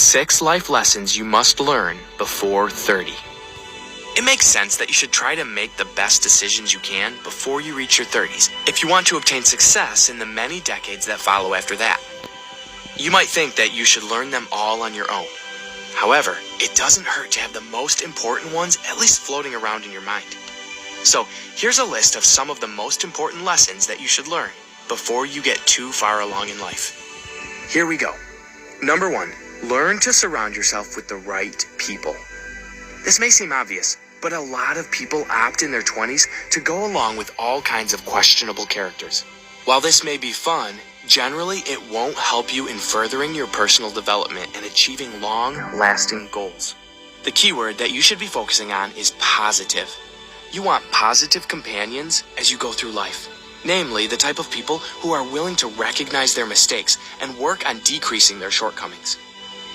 6 life lessons you must learn before 30. It makes sense that you should try to make the best decisions you can before you reach your 30s if you want to obtain success in the many decades that follow after that. You might think that you should learn them all on your own. However, it doesn't hurt to have the most important ones at least floating around in your mind. So, here's a list of some of the most important lessons that you should learn before you get too far along in life. Here we go. Number 1, learn to surround yourself with the right people. This may seem obvious, but a lot of people opt in their 20s to go along with all kinds of questionable characters. While this may be fun, generally it won't help you in furthering your personal development and achieving long-lasting goals. The keyword that you should be focusing on is positive. You want positive companions as you go through life. Namely, the type of people who are willing to recognize their mistakes and work on decreasing their shortcomings.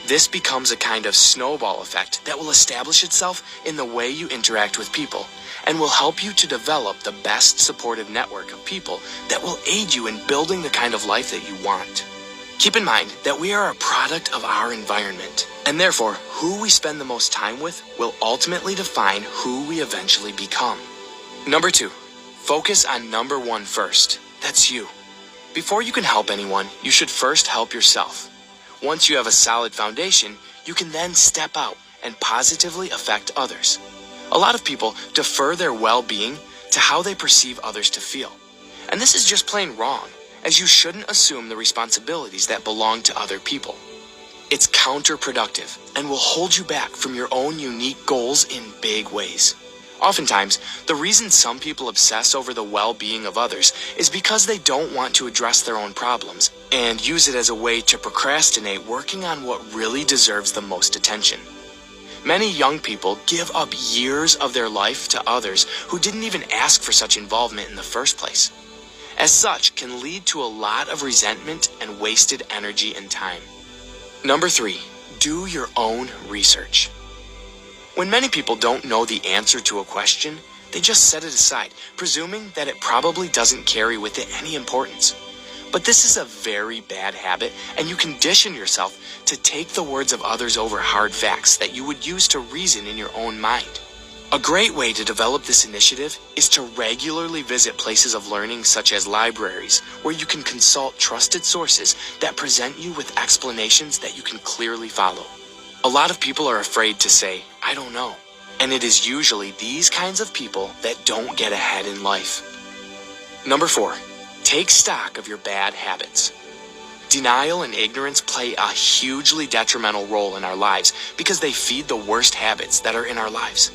This becomes a kind of snowball effect that will establish itself in the way you interact with people and will help you to develop the best supportive network of people that will aid you in building the kind of life that you want. Keep in mind that we are a product of our environment, and therefore who we spend the most time with will ultimately define who we eventually become. Number 2, focus on number 1 first. That's you. Before you can help anyone, you should first help yourself. Once you have a solid foundation, you can then step out and positively affect others. A lot of people defer their well-being to how they perceive others to feel. And this is just plain wrong, as you shouldn't assume the responsibilities that belong to other people. It's counterproductive and will hold you back from your own unique goals in big ways. Oftentimes, the reason some people obsess over the well-being of others is because they don't want to address their own problems and use it as a way to procrastinate working on what really deserves the most attention. Many young people give up years of their life to others who didn't even ask for such involvement in the first place. As such, can lead to a lot of resentment and wasted energy and time. Number 3, do your own research. When many people don't know the answer to a question, they just set it aside, presuming that it probably doesn't carry with it any importance. But this is a very bad habit, and you condition yourself to take the words of others over hard facts that you would use to reason in your own mind. A great way to develop this initiative is to regularly visit places of learning such as libraries, where you can consult trusted sources that present you with explanations that you can clearly follow. A lot of people are afraid to say, "I don't know," and it is usually these kinds of people that don't get ahead in life. Number 4, take stock of your bad habits. Denial and ignorance play a hugely detrimental role in our lives because they feed the worst habits that are in our lives.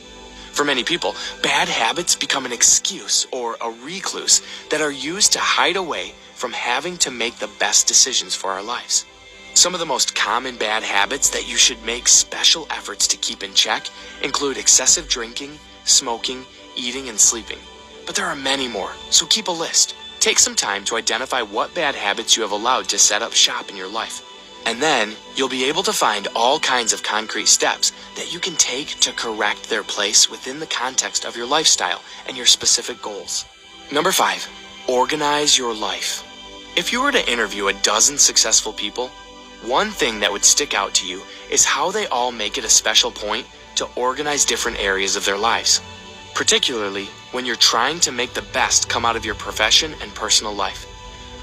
For many people, bad habits become an excuse or a recluse that are used to hide away from having to make the best decisions for our lives. Some of the most common bad habits that you should make special efforts to keep in check include excessive drinking, smoking, eating, and sleeping. But there are many more, so keep a list. Take some time to identify what bad habits you have allowed to set up shop in your life. And then you'll be able to find all kinds of concrete steps that you can take to correct their place within the context of your lifestyle and your specific goals. Number 5, organize your life. If you were to interview a dozen successful people, one thing that would stick out to you is how they all make it a special point to organize different areas of their lives, particularly when you're trying to make the best come out of your profession and personal life.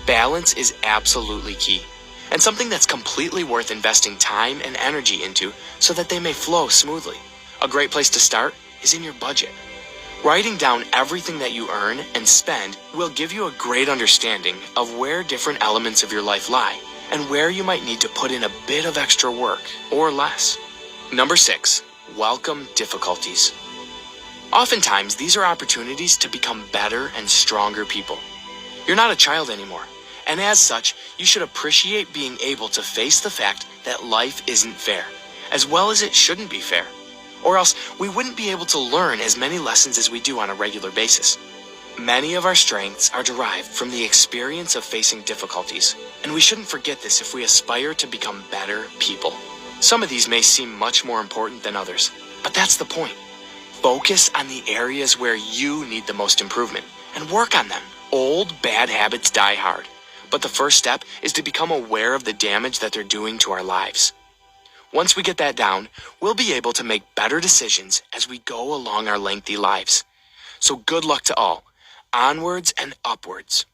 Balance is absolutely key, and something that's completely worth investing time and energy into so that they may flow smoothly. A great place to start is in your budget. Writing down everything that you earn and spend will give you a great understanding of where different elements of your life lie and where you might need to put in a bit of extra work or less. Number 6, welcome difficulties. Oftentimes, these are opportunities to become better and stronger people. You're not a child anymore, and as such, you should appreciate being able to face the fact that life isn't fair, as well as it shouldn't be fair, or else we wouldn't be able to learn as many lessons as we do on a regular basis. Many of our strengths are derived from the experience of facing difficulties, and we shouldn't forget this if we aspire to become better people. Some of these may seem much more important than others, but that's the point. Focus on the areas where you need the most improvement and work on them. Old, bad habits die hard, but the first step is to become aware of the damage that they're doing to our lives. Once we get that down, we'll be able to make better decisions as we go along our lengthy lives. So good luck to all. Onwards and upwards.